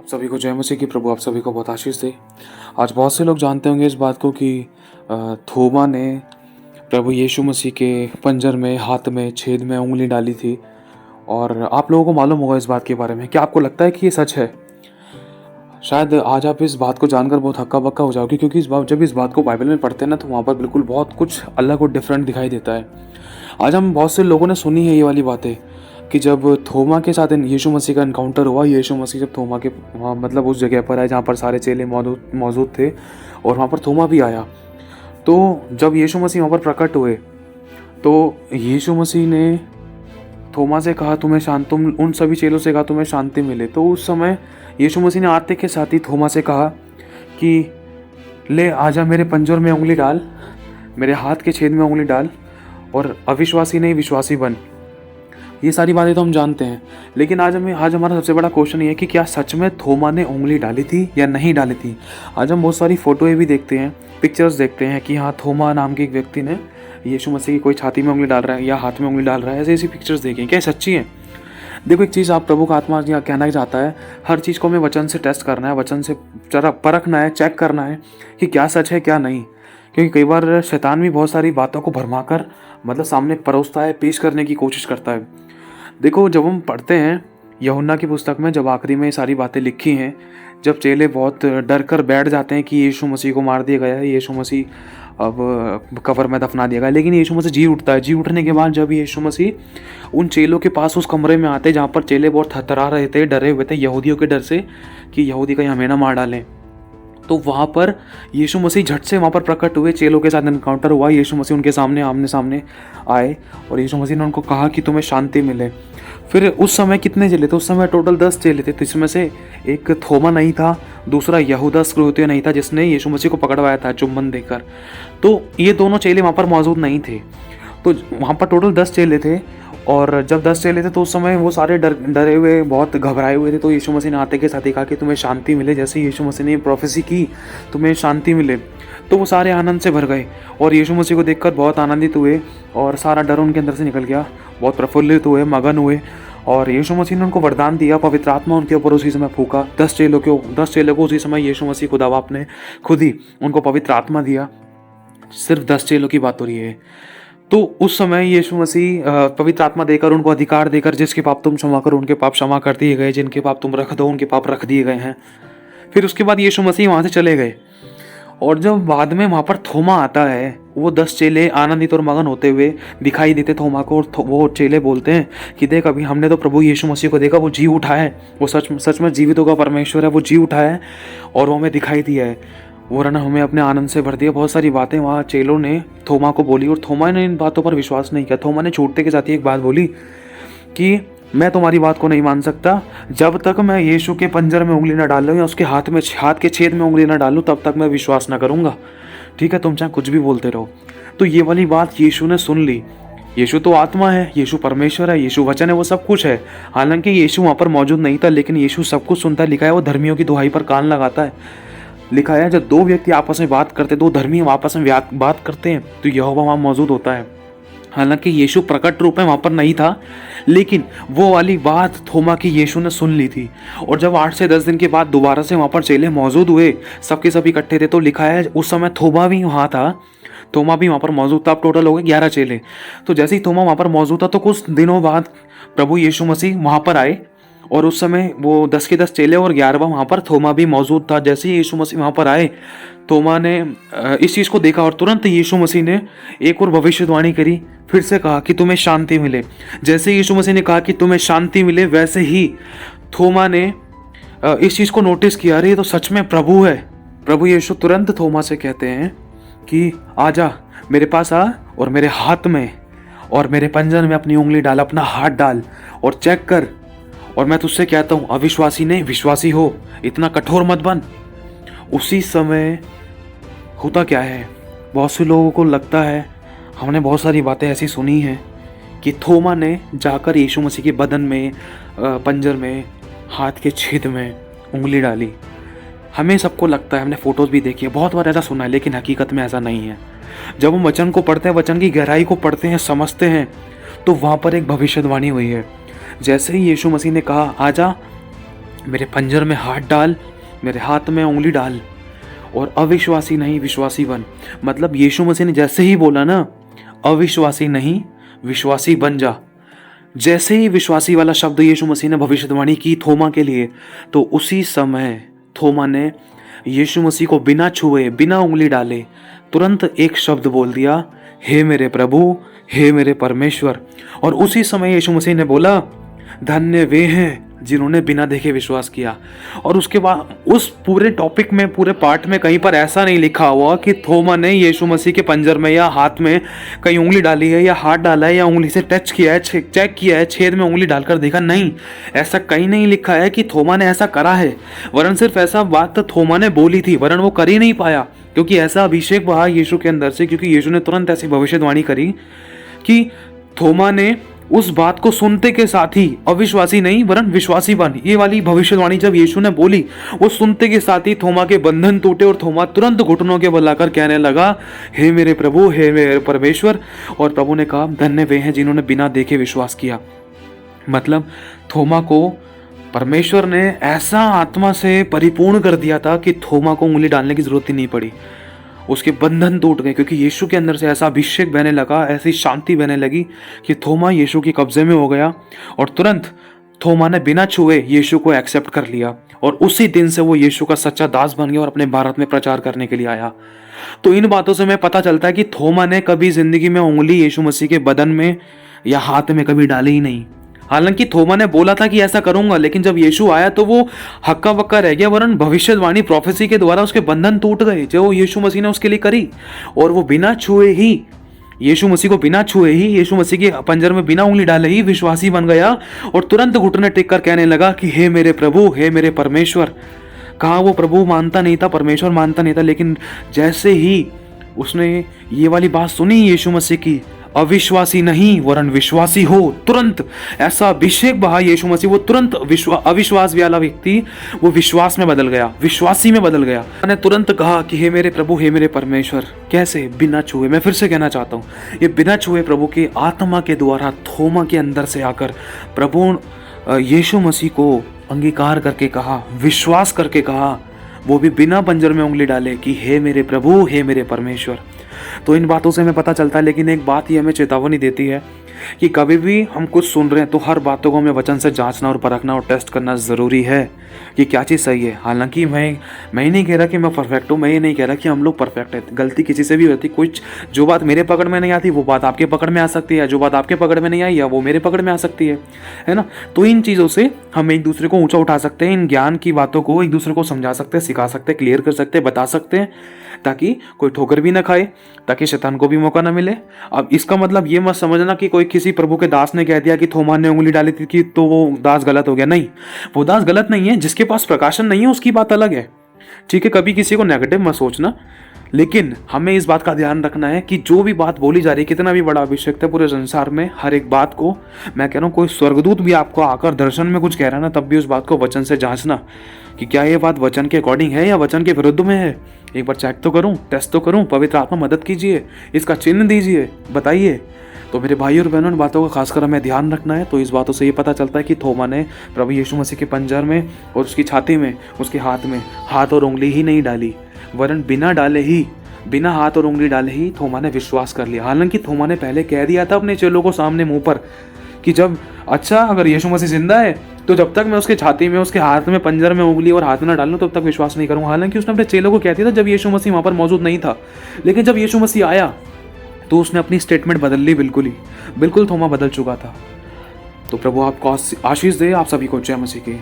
आप सभी को जय मसीह की। प्रभु आप सभी को बहुत आशीष दे। आज बहुत से लोग जानते होंगे इस बात को कि थोमा ने प्रभु यीशु मसीह के पंजर में, हाथ में छेद में उंगली डाली थी। और आप लोगों को मालूम होगा इस बात के बारे में। क्या आपको लगता है कि ये सच है? शायद आज आप इस बात को जानकर बहुत हक्का बक्का हो जाओगे, क्योंकि जब इस बात को बाइबल में पढ़ते हैं ना, तो वहाँ पर बिल्कुल बहुत कुछ अलग और डिफरेंट दिखाई देता है। आज हम बहुत से लोगों ने सुनी है ये वाली बातें कि जब थोमा के साथ यीशु मसीह का एनकाउंटर हुआ, यीशु मसीह जब थोमा के वहाँ मतलब उस जगह पर आए जहाँ पर सारे चेले मौजूद थे, और वहाँ पर थोमा भी आया। तो जब यीशु मसीह वहाँ पर प्रकट हुए तो यीशु मसीह ने थोमा से कहा तुम उन सभी चेलों से कहा तुम्हें शांति मिले। तो उस समय यीशु मसीह ने आते के साथ ही थोमा से कहा कि ले आजा, मेरे पंजर में उंगली डाल, मेरे हाथ के छेद में उंगली डाल, और अविश्वासी नहीं विश्वासी बन। ये सारी बातें तो हम जानते हैं, लेकिन आज हमारा सबसे बड़ा क्वेश्चन ये है कि क्या सच में थोमा ने उंगली डाली थी या नहीं डाली थी। आज हम बहुत सारी फोटोएं भी देखते हैं, पिक्चर्स देखते हैं कि हाँ, थोमा नाम के एक व्यक्ति ने यीशु मसीह की कोई छाती में उंगली डाल रहा है या हाथ में उंगली डाल रहा है, ऐसी पिक्चर्स देखें। क्या सच्ची है? देखो, एक चीज़ आप प्रभु का आत्मा यहाँ कहना चाहता है, हर चीज़ को हमें वचन से टेस्ट करना है, वचन से जरा परखना है, चेक करना है कि क्या सच है क्या नहीं। क्योंकि कई बार शैतान भी बहुत सारी बातों को भरमाकर मतलब सामने परोसता है, पेश करने की कोशिश करता है। देखो, जब हम पढ़ते हैं यूहन्ना की पुस्तक में, जब आखिरी में ये सारी बातें लिखी हैं, जब चेले बहुत डर कर बैठ जाते हैं कि यीशु मसीह को मार दिया गया है, यीशु मसीह अब कब्र में दफना दिया गया, लेकिन यीशु मसीह जी उठता है। जी उठने के बाद जब यीशु मसीह उन चेलों के पास उस कमरे में आते जहाँ पर चेले बहुत थरथरा रहे थे, डरे हुए थे यहूदियों के डर से कि यहूदी कहीं हमें ना मार डालें, तो वहाँ पर यीशु मसीह झट से वहाँ पर प्रकट हुए। चेलों के साथ एनकाउंटर हुआ, यीशु मसीह उनके सामने आमने सामने आए और यीशु मसीह ने उनको कहा कि तुम्हें शांति मिले। फिर उस समय कितने चेले थे? उस समय टोटल 10 चेले थे। तो इसमें से एक थोमा नहीं था, दूसरा यहूदा इस्करियोती नहीं था जिसने यीशु मसीह को पकड़वाया था चुम्बन देकर। तो ये दोनों चेले वहाँ पर मौजूद नहीं थे। तो वहाँ पर टोटल 10 चेले थे, और जब 10 चेले थे तो उस समय वो सारे डरे हुए, बहुत घबराए हुए थे। तो यीशु मसीह ने आते के साथ ही कहा कि तुम्हें शांति मिले। जैसे यीशु मसीह ने प्रोफेसी की, तुम्हें शांति मिले, तो वो सारे आनंद से भर गए और यीशु मसीह को देखकर बहुत आनंदित हुए और सारा डर उनके अंदर से निकल गया। बहुत प्रफुल्लित हुए, मगन हुए, और यीशु मसीह ने उनको वरदान दिया, पवित्र आत्मा उनके ऊपर उसी समय फूका। 10 चेलों को उसी समय यीशु मसीह खुदावा आपने खुद ही उनको पवित्र आत्मा दिया। सिर्फ 10 चेलों की बात हो रही है। तो उस समय यीशु मसीह पवित्र आत्मा देकर, उनको अधिकार देकर, जिसके पाप तुम क्षमा करो उनके पाप क्षमा कर दिए गए, जिनके पाप तुम रख दो उनके पाप रख दिए गए हैं। फिर उसके बाद यीशु मसीह वहाँ से चले गए, और जब बाद में वहाँ पर थोमा आता है, वो 10 चेले आनंदित और मगन होते हुए दिखाई देते थोमा को, और वो चेले बोलते हैं कि देख, अभी हमने तो प्रभु यीशु मसीह को देखा, वो जी उठा है, वो सच में जीवितों का परमेश्वर है, वो जी उठा है और वो हमें दिखाई दिया है, वो ने हमें अपने आनंद से भर दिया। बहुत सारी बातें वहाँ चेलों ने थोमा को बोली, और थोमा ने इन बातों पर विश्वास नहीं किया। थोमा ने छूटते के साथ ही एक बात बोली कि मैं तुम्हारी बात को नहीं मान सकता, जब तक मैं यीशु के पंजर में उंगली न डाल लूँ या उसके हाथ के छेद में उंगली न डालूँ, तब तक मैं विश्वास न करूँगा। ठीक है, तुम चाहे कुछ भी बोलते रहो। तो ये वाली बात यीशु ने सुन ली। यीशु तो आत्मा है, यीशु परमेश्वर है, यीशु वचन है, वो सब कुछ है। हालांकि यीशु वहाँ पर मौजूद नहीं था, लेकिन यीशु सब कुछ सुनता है। लिखा है वो धर्मियों की दुहाई पर कान लगाता है। लिखा है जब दो व्यक्ति आपस में बात करते, दो धर्मी आपस में बात करते हैं, तो यहोवा वहाँ मौजूद होता है। हालांकि यीशु प्रकट रूप में वहाँ पर नहीं था, लेकिन वो वाली बात थोमा की यीशु ने सुन ली थी। और जब 8 से 10 दिन के बाद दोबारा से वहाँ पर चेले मौजूद हुए, सबके सब इकट्ठे थे, तो लिखा है उस समय थोमा भी वहाँ था। थोमा भी वहाँ पर मौजूद था। अब टोटल हो गए 11 चेले। तो जैसे ही थोमा वहाँ पर मौजूद था, तो कुछ दिनों बाद प्रभु यीशु मसीह वहाँ पर आए, और उस समय वो 10 के 10 चेले और 11वां वहाँ पर थोमा भी मौजूद था। जैसे ही यीशु मसीह वहाँ पर आए, थोमा ने इस चीज़ को देखा, और तुरंत यीशु मसीह ने एक और भविष्यवाणी करी, फिर से कहा कि तुम्हें शांति मिले। जैसे यीशु मसीह ने कहा कि तुम्हें शांति मिले, वैसे ही थोमा ने इस चीज़ को नोटिस किया, अरे ये तो सच में प्रभु है। प्रभु यीशु तुरंत थोमा से कहते हैं कि आजा, मेरे पास आ, और मेरे हाथ में और मेरे पंजर में अपनी उंगली डाल, अपना हाथ डाल और चेक कर, और मैं तुझसे कहता हूँ, अविश्वासी नहीं विश्वासी हो, इतना कठोर मत बन। उसी समय होता क्या है, बहुत से लोगों को लगता है, हमने बहुत सारी बातें ऐसी सुनी हैं कि थोमा ने जाकर यीशु मसीह के बदन में, पंजर में, हाथ के छेद में उंगली डाली। हमें सबको लगता है, हमने फोटोज़ भी देखी है, बहुत बार ऐसा सुना है, लेकिन हकीकत में ऐसा नहीं है। जब हम वचन को पढ़ते हैं, वचन की गहराई को पढ़ते हैं, समझते हैं, तो वहाँ पर एक भविष्यवाणी हुई है। जैसे ही यीशु मसीह ने कहा आजा, मेरे पंजर में हाथ डाल, मेरे हाथ में उंगली डाल और अविश्वासी नहीं विश्वासी बन। मतलब यीशु मसीह ने जैसे ही बोला ना, अविश्वासी नहीं विश्वासी बन जा, जैसे ही विश्वासी वाला शब्द यीशु मसीह ने भविष्यवाणी की थोमा के लिए, तो उसी समय थोमा ने यीशु मसीह को बिना छुए, बिना उंगली डाले तुरंत एक शब्द बोल दिया, हे मेरे प्रभु, हे मेरे परमेश्वर। और उसी समय यीशु मसीह ने बोला, धन्य वे हैं जिन्होंने बिना देखे विश्वास किया। और उसके बाद उस पूरे टॉपिक में, पूरे पार्ट में कहीं पर ऐसा नहीं लिखा हुआ कि थोमा ने यीशु मसीह के पंजर में या हाथ में कहीं उंगली डाली है या हाथ डाला है या उंगली से टच किया है, चेक किया है, छेद में उंगली डालकर देखा। नहीं, ऐसा कहीं नहीं लिखा है कि थोमा ने ऐसा करा है। वरन सिर्फ ऐसा बात तो थोमा ने बोली थी, वरन वो कर ही नहीं पाया, क्योंकि ऐसा अभिषेक बहा यीशु के अंदर से, क्योंकि यीशु ने तुरंत ऐसी भविष्यवाणी करी कि थोमा ने उस बात को सुनते के साथ ही, अविश्वासी नहीं वरन विश्वासी बन, ये वाली भविष्यवाणी जब यीशु ने बोली, वो सुनते के साथ ही थोमा के बंधन टूटे और थोमा तुरंत घुटनों के बल लाकर कहने लगा, हे मेरे प्रभु, हे मेरे परमेश्वर। और प्रभु ने कहा, धन्य वे हैं जिन्होंने बिना देखे विश्वास किया। मतलब थोमा को परमेश्वर ने ऐसा आत्मा से परिपूर्ण कर दिया था कि थोमा को उंगली डालने की जरूरत ही नहीं पड़ी। उसके बंधन टूट गए, क्योंकि यीशु के अंदर से ऐसा अभिषेक बहने लगा, ऐसी शांति बहने लगी कि थोमा यीशु के कब्जे में हो गया। और तुरंत थोमा ने बिना छुए यीशु को एक्सेप्ट कर लिया, और उसी दिन से वो यीशु का सच्चा दास बन गया और अपने भारत में प्रचार करने के लिए आया। तो इन बातों से हमें पता चलता है कि थोमा ने कभी जिंदगी में उंगली यीशु मसीह के बदन में या हाथ में कभी डाली ही नहीं। हालांकि थोमा ने बोला था कि ऐसा करूंगा, लेकिन जब यीशु आया तो वो हक्का बक्का रह गया, वरन भविष्यवाणी प्रोफेसी के द्वारा उसके बंधन टूट गए जो यीशु मसीह ने उसके लिए करी। और वो बिना छुए ही, यीशु मसीह को बिना छुए ही, यीशु मसीह के पंजर में बिना उंगली डाले ही विश्वासी बन गया और तुरंत घुटने टेक कर कहने लगा कि हे मेरे प्रभु, हे मेरे परमेश्वर। कहाँ वो प्रभु मानता नहीं था, परमेश्वर मानता नहीं था, लेकिन जैसे ही उसने ये वाली बात सुनी यीशु मसीह की, अविश्वासी नहीं वरन विश्वासी हो, तुरंत ऐसा अभिषेक बहा यीशु मसीह, वो तुरंत अविश्वास वाला व्यक्ति वो विश्वास में बदल गया, विश्वासी में बदल गया। मैंने तुरंत कहा कि हे मेरे प्रभु, हे मेरे परमेश्वर। कैसे? बिना छुए। मैं फिर से कहना चाहता हूँ, ये बिना छुए प्रभु के आत्मा के द्वारा थोमा के अंदर से आकर प्रभु यीशु मसीह को अंगीकार करके कहा, विश्वास करके कहा, वो भी बिना पंजर में उंगली डाले कि हे मेरे प्रभु, हे मेरे परमेश्वर। तो इन बातों से हमें पता चलता है, लेकिन एक बात ये हमें चेतावनी देती है कि कभी भी हम कुछ सुन रहे हैं तो हर बातों को हमें वचन से जांचना और परखना और टेस्ट करना ज़रूरी है कि क्या चीज़ सही है। हालांकि मैं ही नहीं कह रहा कि मैं परफेक्ट हूँ, मैं ये नहीं कह रहा कि हम लोग परफेक्ट है, गलती किसी से भी होती। कुछ जो बात मेरे पकड़ में नहीं आती वो बात आपके पकड़ में आ सकती है, जो बात आपके पकड़ में नहीं आई या वो मेरे पकड़ में आ सकती है ना। तो इन चीज़ों से हम एक दूसरे को ऊँचा उठा सकते हैं, इन ज्ञान की बातों को एक दूसरे को समझा सकते हैं, सिखा सकते हैं, क्लियर कर सकते हैं, बता सकते हैं, ताकि कोई ठोकर भी ना खाए, ताकि शैतान को भी मौका ना मिले। अब इसका मतलब ये मत समझना कि कोई किसी प्रभु के दास ने कह दिया कि थोमा ने उंगली डाली थी कि तो वो दास गलत हो गया। नहीं, वो दास गलत नहीं है, जिसके पास प्रकाशन नहीं है उसकी बात अलग है, ठीक है। कभी किसी को नेगेटिव मत सोचना, लेकिन हमें इस बात का ध्यान रखना है कि जो भी बात बोली जा रही है, कितना भी बड़ा अभिषेक है पूरे संसार में, हर एक बात को मैं कह रहा हूँ, कोई स्वर्गदूत भी आपको आकर दर्शन में कुछ कह रहा है ना, तब भी उस बात को वचन से जांचना कि क्या ये बात वचन के अकॉर्डिंग है या वचन के विरुद्ध में है। एक बार चेक तो करूँ, टेस्ट तो करूँ, पवित्र आत्मा मदद कीजिए, इसका चिन्ह दीजिए, बताइए। तो मेरे भाई और बहनों, इन बातों का खासकर हमें ध्यान रखना है। तो इस बातों से ये पता चलता है कि थोमा ने प्रभु यीशु मसीह के पंजर में और उसकी छाती में, उसके हाथ में हाथ और उंगली ही नहीं डाली, वरन बिना डाले ही, बिना हाथ और उंगली डाले ही थोमा ने विश्वास कर लिया। हालांकि थोमा ने पहले कह दिया था अपने चेलों को सामने मुंह पर कि जब अगर यीशु मसीह जिंदा है तो जब तक मैं उसके छाती में, उसके हाथ में, पंजर में उंगली और हाथ में ना डालूं तब तक विश्वास नहीं करूंगा। हालांकि उसने अपने चेलों को कह दिया था जब यीशु मसीह वहां पर मौजूद नहीं था, लेकिन जब यीशु मसीह आया तो उसने अपनी स्टेटमेंट बदल ली। बिल्कुल थोमा बदल चुका था। तो प्रभु आपको आशीष दे। आप सभी को जय मसीह की।